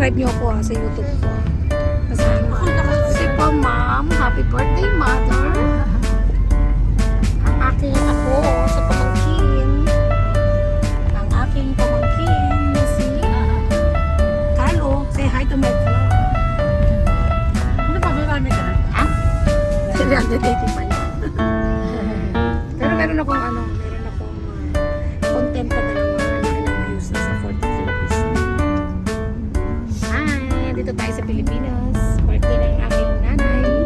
subscribe nyo ako sa YouTube ko. Kasi po, ma'am, happy birthday, mother. Ang aking ako sa pamangkin. Ang aking pamangkin na si Carlo. Say hi to my vlog. Ano pa ba kami ka na? Ha? 380 pa yan. Pero meron akong content pa dalawa. Ilang views na sa 43 views. Hi! Dito tayo sa Pilipinas. Birthday ng aking nanay.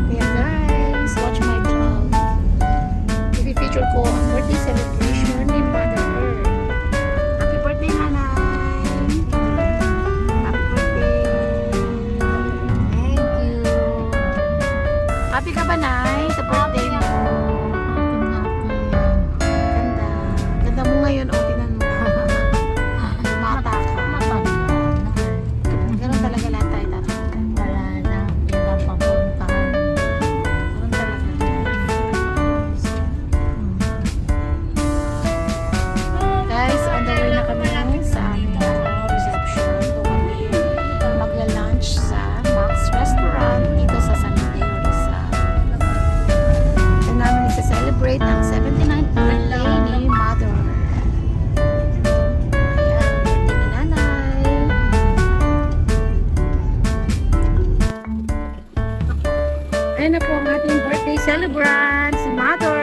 Kaya guys, watch my vlog. I-feature ko ang birthday celebration ni Mother Earth. Happy birthday, nanay! Happy birthday! Thank you! Happy ka ba, Nay? Sa birthday mo? Ganda. Ganda mo ngayon, o. Tingnan mo. Mata ka. Ganun talaga lahat tayo tatanggap. Wala na pinapapuntahan. Ganun talaga. Guys, on the way na kami sa aming reception. Kung kami magla-lunch sa Max Restaurant dito sa San Mateo Rizal. Ito namin isa-celebrate ang 79th birthday ni Mother. Ayan, birthday ni Nanay. Ayan na po ang ating birthday celebrant, si Mother.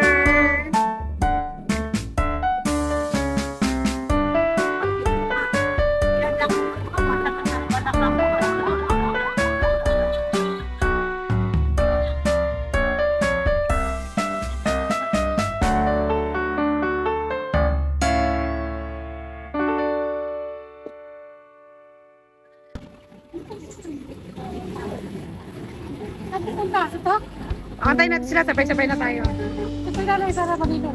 Pupunta sa to? Antayin natin sila, sabay-sabay na tayo. Sabay na lang, isa na pa dito.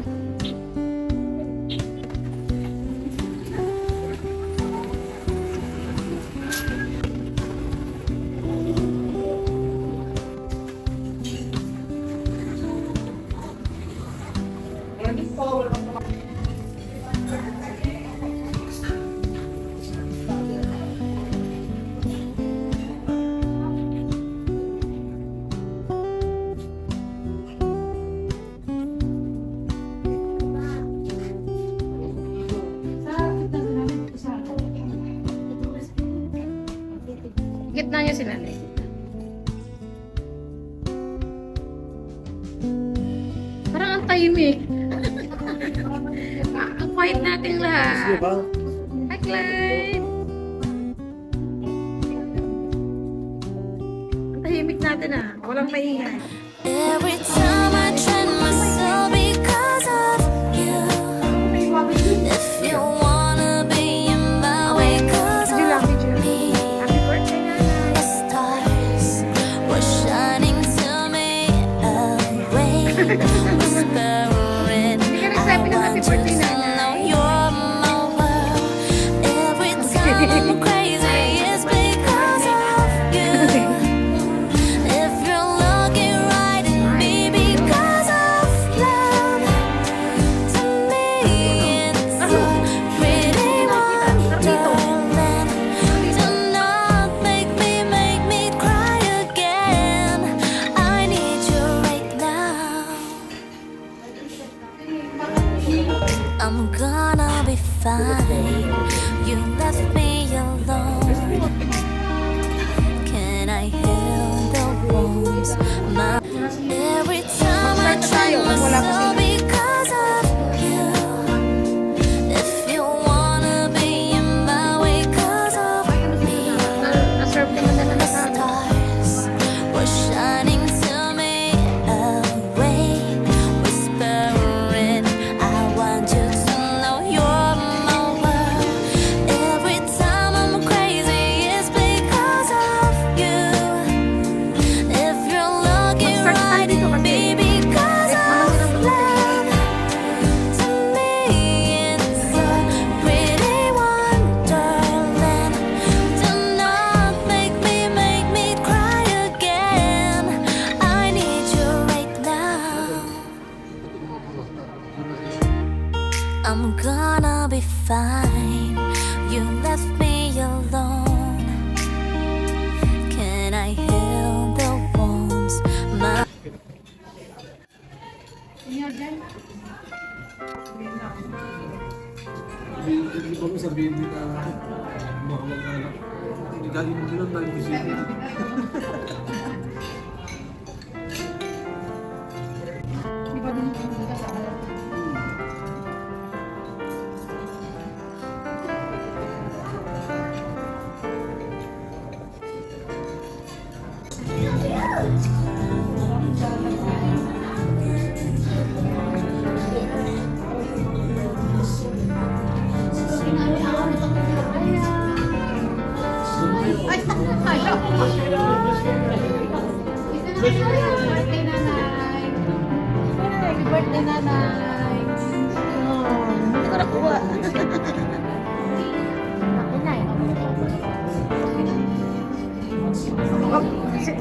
Gitna niya si nanay. Parang ang tahimik. Ang quiet nating lahat. Hi, Clyde! Ang tahimik natin walang maingay. Every time I train myself because of you. If you wanna be in my way, cause Video lang, of video. me. Happy birthday, nanay. The stars were shining to me away. Whispering, Hindi ka I nagsabi ng happy want you birthday, to nanay. know you're my world. Every time I'm crazy, it's because of you. If you're looking right at me because of love, to me it's a pretty wonderland. Do not make me cry again. I need you right now. I'm gonna be fine. You left me alone. Can I heal the wounds? Every time I try myself because of you. If you wanna be in my way, cause of me. Na-serve naman na The sa stars were shining to me away. Whispering, I want you to know you're my world. Every time I'm crazy, it's because of you. If you're looking right at me because of love, to me it's a pretty wonderland. Do not make me cry again. I need you right now. I'm gonna be fine. You left me alone. Senior dyan. Hindi ko sabihin din na mga mag-anak. Hindi galing mo lang dahil kasi Di ba din hindi ka sa alam? Ay, hello. Birthday nanay. Happy birthday nanay. Karakuha.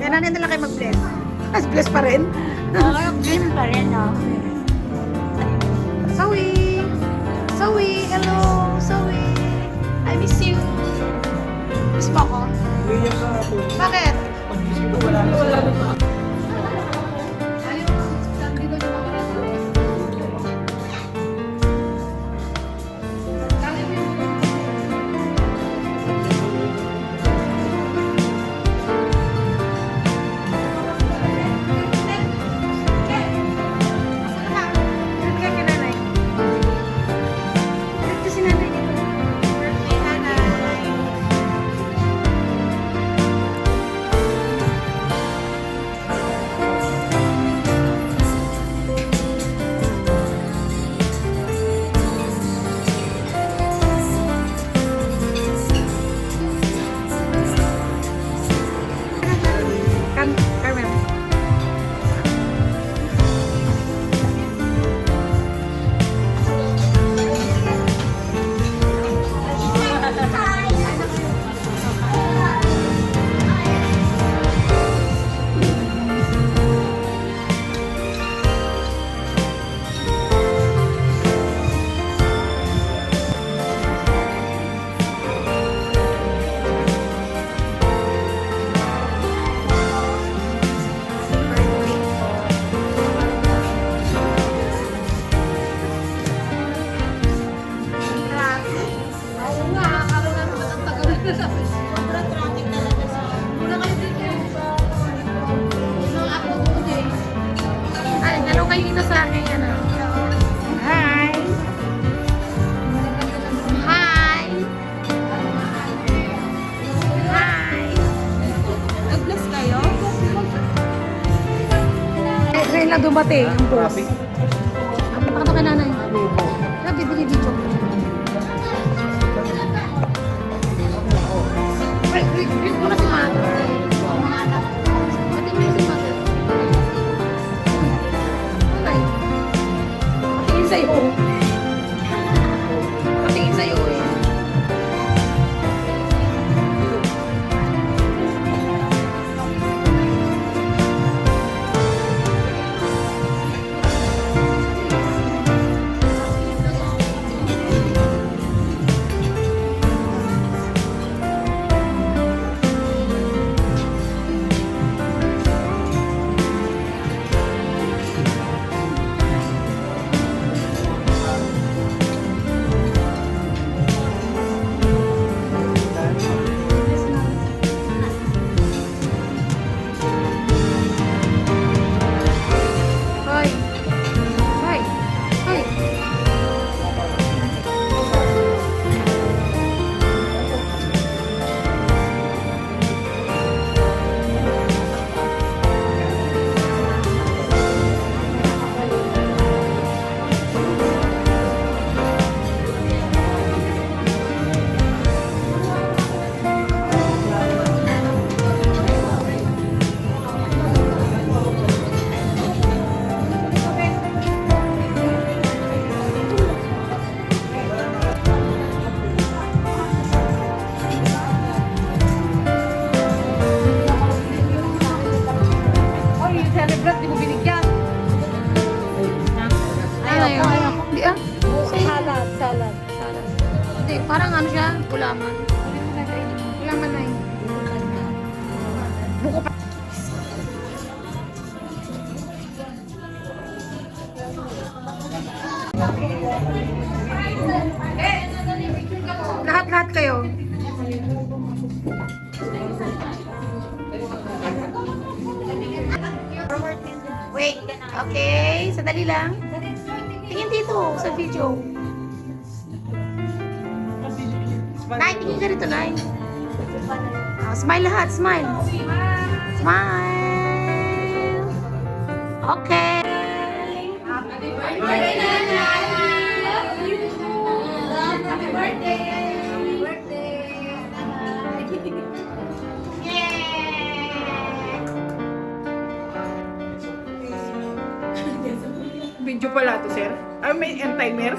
Kailangan na lang kayo mag-bless. Mas bless pa rin. Dream pa rin, no? Zoe! Zoe! Hello! Zoe! I miss you! Miss mo ako? iiyak ka ako. Bakit? Pag-isip ko wala na. Carmen. Ay, hello kayo dito sa akin. Ano? Hi! Hi! Hi! Nag-bless kayo? Ngayon lang dumating ang boss. Traffic. Ang patak na kay nanay. Kaya bibili dito. Wait mo na si mother. Pati mo na si mother. Nanay. Patingin sa'yo. Patingin sa'yo eh. Hoy. Hoy. Hoy. Hoy, celebrate, di mo binigyan. Ayoko. Hindi ah. Salad, salad. Hindi, parang ano siya, gulaman. Gulaman na yun. Buko pa. Lahat-lahat kayo. Wait, okay. Sandali lang. Tingin dito sa video. Nay, tingin ka rito, Nay. Oh, smile lahat, smile. Smile. Okay. Happy birthday, Nanay. Love you. Happy birthday. Happy birthday, Nanay. Yay! Video pala to, sir. Ah, may end timer?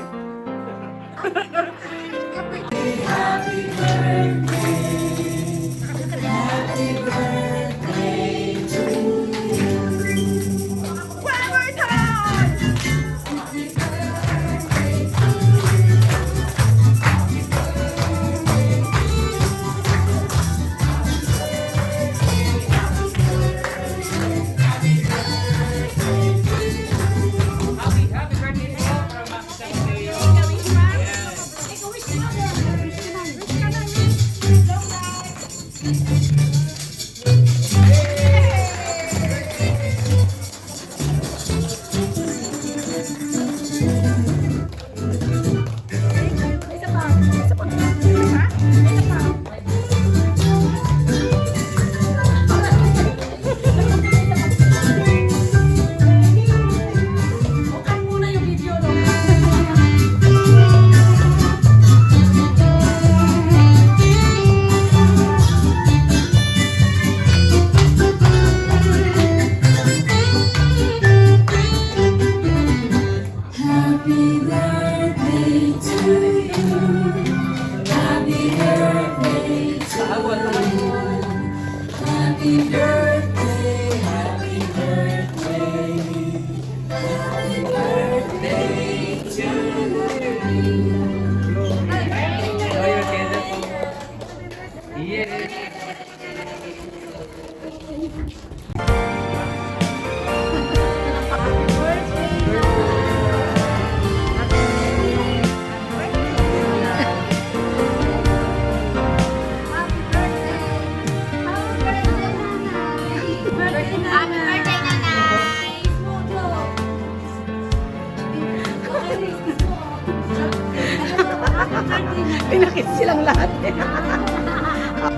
Pinakit silang lahat.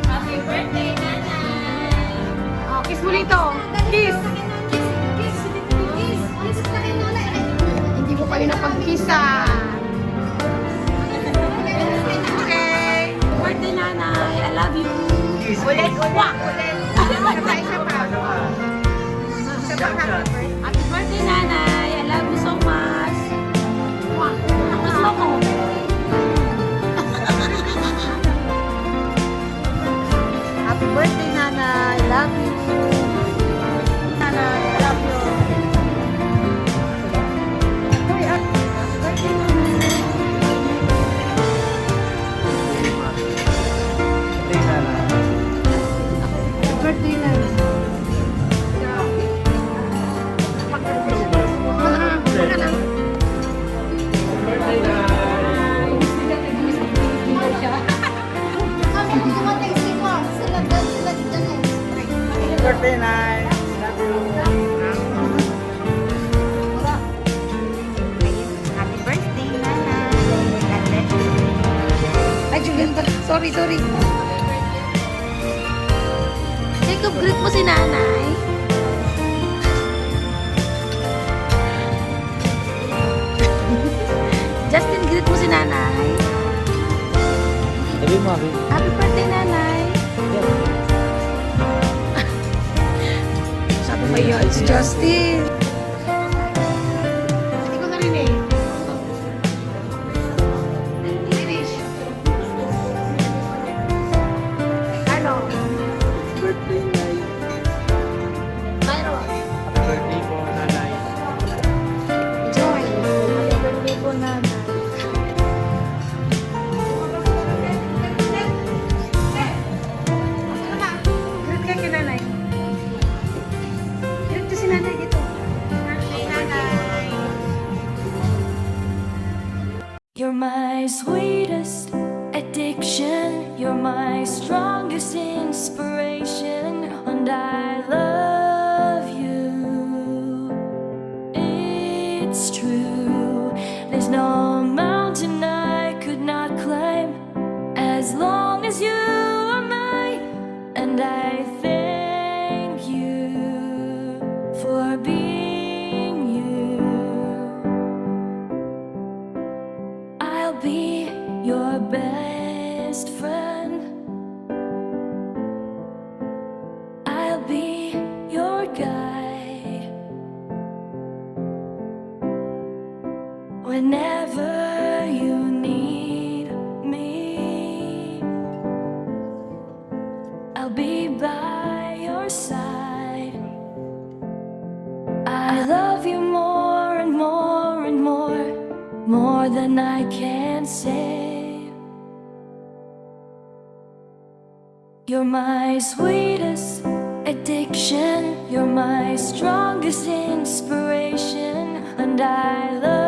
Happy birthday, Nanay. Oh, kiss mo dito. Kiss. Hindi mo kayo napag-kissa. Okay. Birthday, Nanay. I love you. Ulit. Isa pa. Happy birthday, Nanay. I love you so much. Gusto ko. Happy birthday, Nanay. Love you. Nanay, I love you. Happy birthday, Nanay. Happy birthday, Nanay. Birthday, Nay. Love you. Happy birthday, Nanay. Ay, Julian pala. Sorry. Jacob, greet mo si Nanay. Justin, greet mo si Nanay. Sabi mo, Abi. Happy birthday, Nanay. Sabi mo yun, it's Justin. Hindi ko narinig. Finish. Ano? Birthday, Nay. Byron. Happy birthday po, Nanay. Joy. Happy birthday po, Nanay. Greet ka kay Nanay. Greet ko si Nanay dito. You're my sweetest addiction. You're my strongest inspiration. And I love you. It's true. There's no mountain I could not climb as long as you are mine. And I thank you for being you. I'll be your best friend. I'll be your guide whenever you need me. I'll be by your side. I love you more and more and more than I can say. You're my sweetest addiction. You're my strongest inspiration. And I love